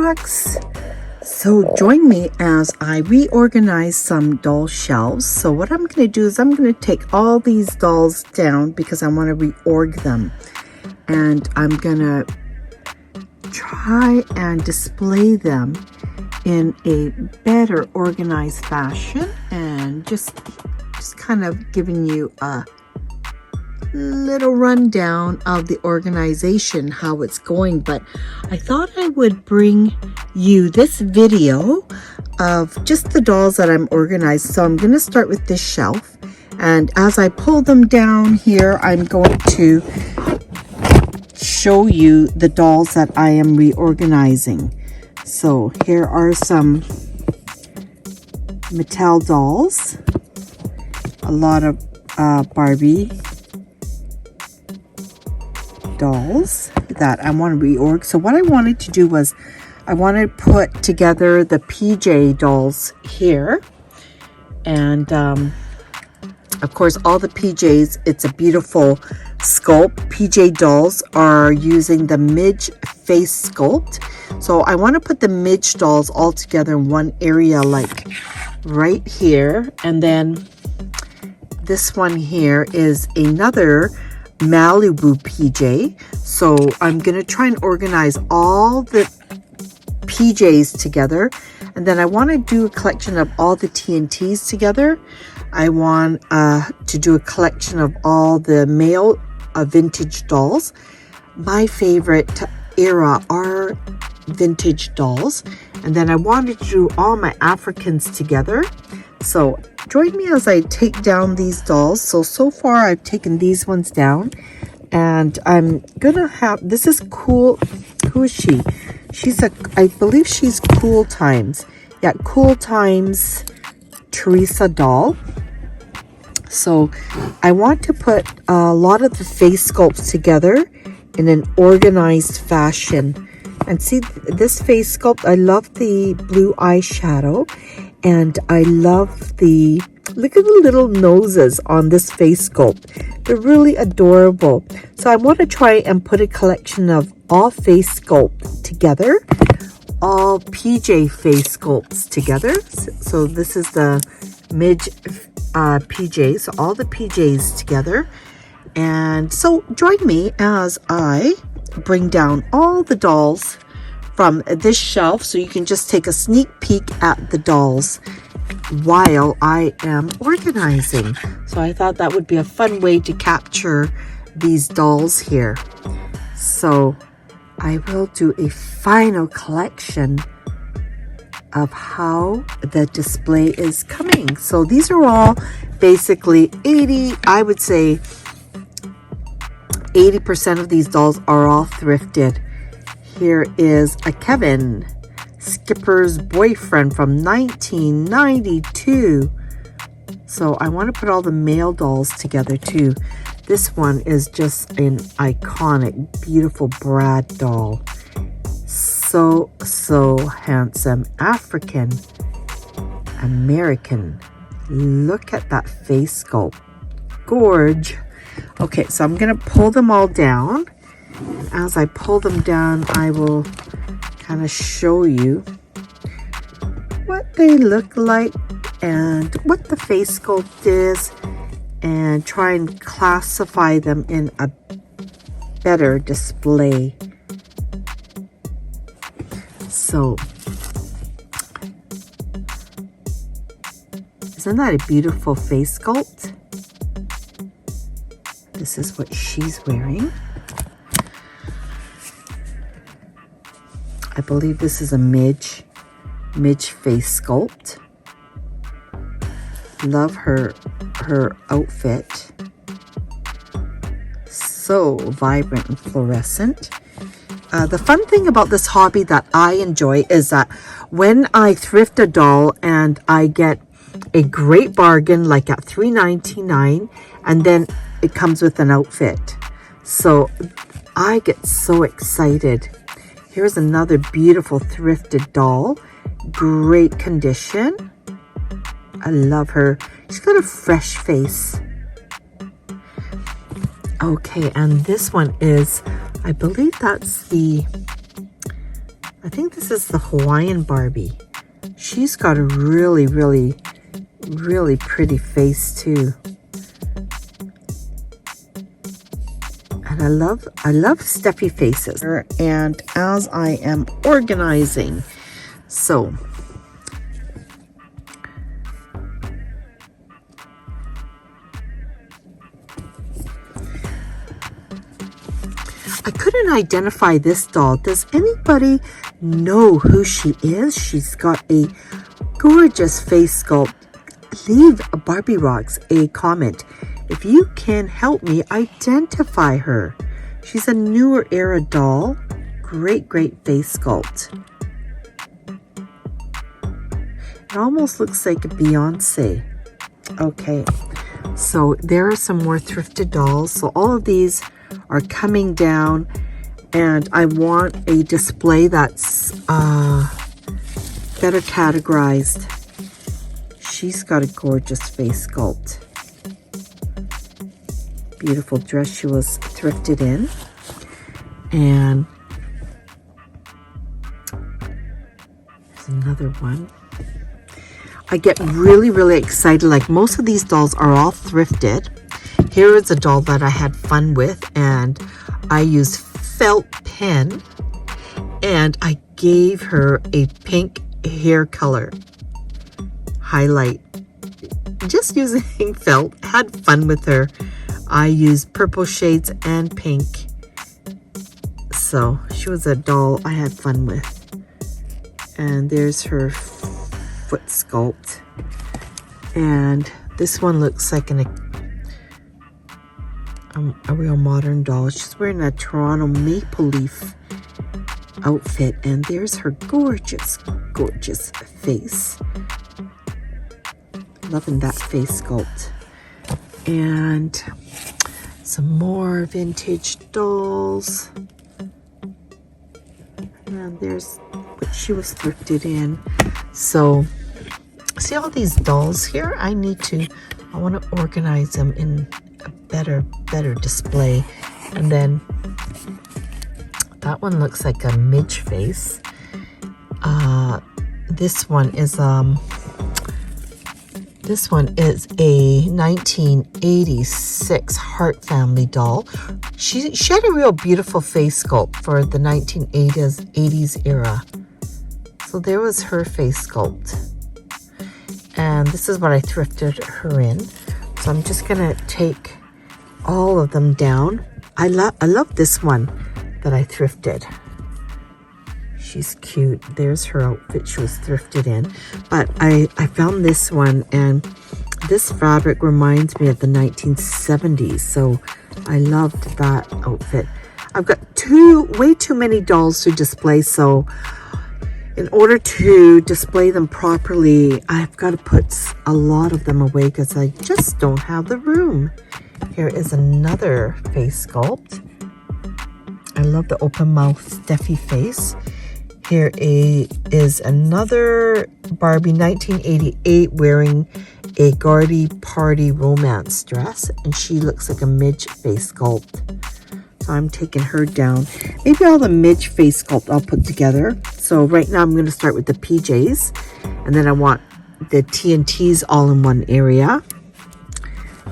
Rocks. So join me as I reorganize some doll shelves. So what I'm going to do is I'm going to take all these dolls down because I want to reorg them. And I'm going to try and display them in a better organized fashion, and just kind of giving you a little rundown of the organization, how it's going. But I thought I would bring you this video of just the dolls that I'm organized. So I'm going to start with this shelf, and as I pull them down here, I'm going to show you the dolls that I am reorganizing. So here are some Mattel dolls, a lot of Barbie dolls that I want to reorg. So what I wanted to do was I want to put together the PJ dolls here, and of course all the PJs, it's a beautiful sculpt. PJ dolls are using the Midge face sculpt, so I want to put the Midge dolls all together in one area, like right here. And then this one here is another Malibu PJ. So I'm going to try and organize all the PJs together, and then I want to do a collection of all the TNTs together. I want to do a collection of all the male vintage dolls. My favorite era are vintage dolls. And then I wanted to do all my Africans together. So join me as I take down these dolls. So far I've taken these ones down, and I'm gonna have, this is Cool. Who is she? I believe she's Cool Times. Yeah, Cool Times Teresa doll. So I want to put a lot of the face sculpts together in an organized fashion. And see this face sculpt, I love the blue eyeshadow, and I love the, look at the little noses on this face sculpt. They're really adorable. So I want to try and put a collection of all face sculpt together, all PJ face sculpts together. So this is the Midge PJs, so all the PJs together. And so join me as I bring down all the dolls from this shelf, so you can just take a sneak peek at the dolls while I am organizing. So I thought that would be a fun way to capture these dolls here. So I will do a final collection of how the display is coming. So these are all basically 80, I would say 80% of these dolls are all thrifted. Here is a Kevin, Skipper's boyfriend from 1992. So I want to put all the male dolls together too. This one is just an iconic, beautiful Brad doll. So handsome, African American. Look at that face sculpt. Gorge. Okay, so I'm going to pull them all down. As I pull them down, I will kind of show you what they look like and what the face sculpt is, and try and classify them in a better display. So, isn't that a beautiful face sculpt? This is what she's wearing. I believe this is a Midge face sculpt. Love her outfit. So vibrant and fluorescent. The fun thing about this hobby that I enjoy is that when I thrift a doll and I get a great bargain, like at $3.99, and then it comes with an outfit, so I get so excited. Here's another beautiful thrifted doll, great condition. I love her. She's got a fresh face. Okay, and this one is, I believe that's the I think this is the Hawaiian Barbie. She's got a really, really, really pretty face too. And I love Steffi faces. And as I am organizing, so I couldn't identify this doll. Does anybody know who she is? She's got a gorgeous face sculpt. Leave Barbie Rocks a comment if you can help me identify her. She's a newer era doll. Great face sculpt. It almost looks like a Beyonce. Okay, so there are some more thrifted dolls. So all of these are coming down, and I want a display that's better categorized. She's got a gorgeous face sculpt. Beautiful dress she was thrifted in. And there's another one. I get really excited. Like, most of these dolls are all thrifted. Here is a doll that I had fun with, and I used felt pen, and I gave her a pink hair color highlight. Just using felt, had fun with her. I used purple shades and pink. So she was a doll I had fun with. And there's her foot sculpt. And this one looks like a real modern doll. She's wearing a Toronto maple leaf outfit, and there's her gorgeous face. Loving that face sculpt. And some more vintage dolls. And there's what she was thrifted in. So see all these dolls here? I want to organize them in a better display. And then that one looks like a midge face. This one is a 1986 Hart family doll. She had a real beautiful face sculpt for the 1980s era. So there was her face sculpt. And this is what I thrifted her in. So I'm just gonna take all of them down. I love this one that I thrifted. She's cute. There's her outfit she was thrifted in. But I found this one, and this fabric reminds me of the 1970s. So I loved that outfit. I've got way too many dolls to display. So in order to display them properly, I've got to put a lot of them away because I just don't have the room. Here is another face sculpt. I love the open mouth Steffi face. Here is another Barbie 1988 wearing a Gardy Party romance dress, and she looks like a midge face sculpt. So I'm taking her down. Maybe all the midge face sculpt I'll put together. So right now I'm going to start with the PJs, and then I want the TNTs all in one area.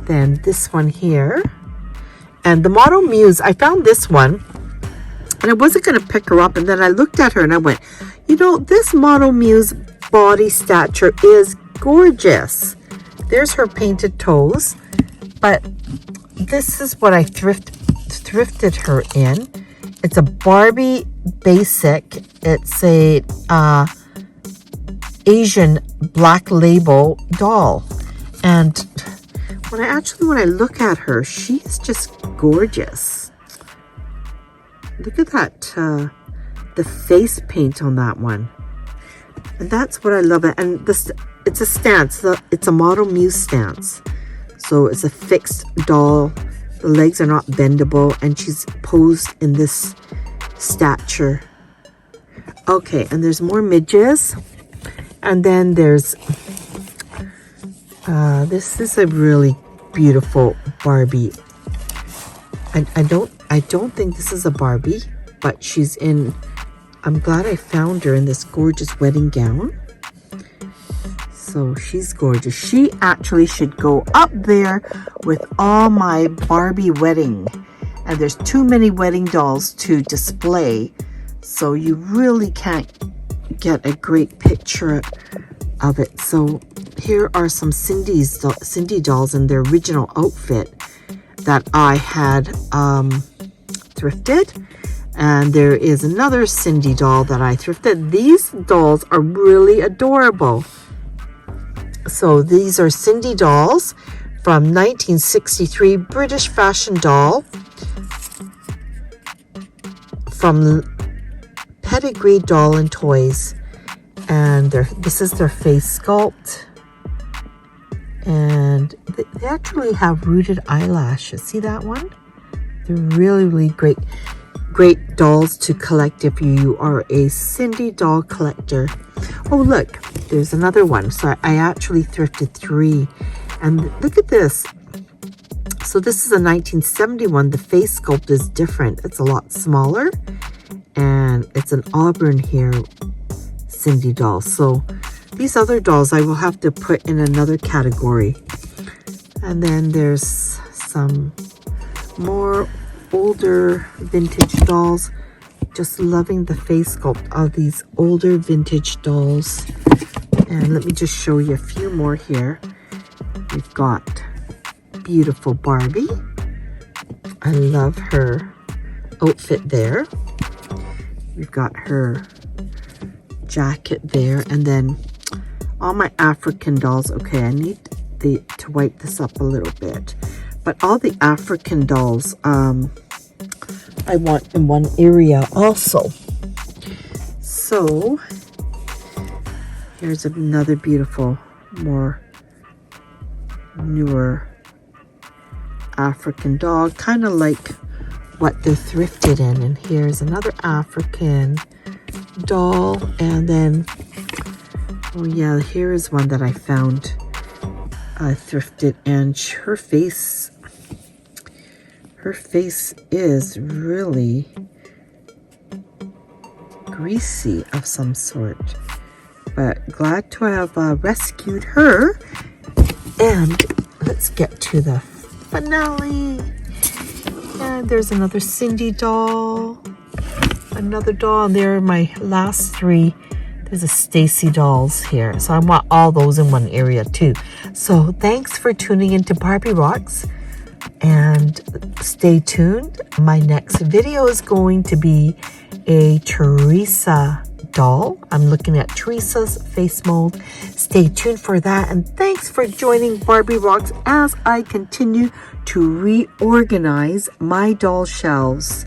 Then this one here, and the Model Muse. I found this one, and I wasn't going to pick her up, and then I looked at her and I went, you know, this Model Muse body stature is gorgeous. There's her painted toes, but this is what I thrifted her in. It's a Barbie basic. It's a Asian black label doll, and when I look at her, she's just gorgeous. Look at that, the face paint on that one. And that's what I love. And it's a stance. It's a Model Muse stance. So it's a fixed doll. The legs are not bendable. And she's posed in this stature. Okay, and there's more midges. And then there's, this is a really beautiful Barbie. I don't think this is a Barbie, but she's in I'm glad I found her in this gorgeous wedding gown. So she's gorgeous. She actually should go up there with all my Barbie wedding. And there's too many wedding dolls to display, so you really can't get a great picture of it. So here are some Cindy dolls in their original outfit that I had thrifted. And there is another Cindy doll that I thrifted. These dolls are really adorable. So these are Cindy dolls from 1963, British fashion doll from Pedigree Doll and Toys. And this is their face sculpt. And they actually have rooted eyelashes. See that one? They're really, really great dolls to collect if you are a Cindy doll collector. Oh, look, there's another one. So I actually thrifted 3. And look at this. So this is a 1971. The face sculpt is different. It's a lot smaller. And it's an auburn hair Cindy doll. So these other dolls I will have to put in another category. And then there's some more older vintage dolls. Just loving the face sculpt of these older vintage dolls. And let me just show you a few more here. We've got beautiful Barbie. I love her outfit there. We've got her jacket there. And then all my African dolls. Okay, I need to wipe this up a little bit. But all the African dolls, I want in one area also. So here's another beautiful, more newer African doll, kind of like what they're thrifted in. And here's another African doll. And then, oh yeah, here's one that I found thrifted, and her face is really greasy of some sort, but glad to have rescued her. And let's get to the finale. And there's another Cindy doll, another doll, and there are my last 3. There's a Stacy dolls here, so I want all those in one area too. So thanks for tuning into Barbie Rocks. And stay tuned. My next video is going to be a Teresa doll. I'm looking at Teresa's face mold. Stay tuned for that. And thanks for joining Barbie Rocks as I continue to reorganize my doll shelves.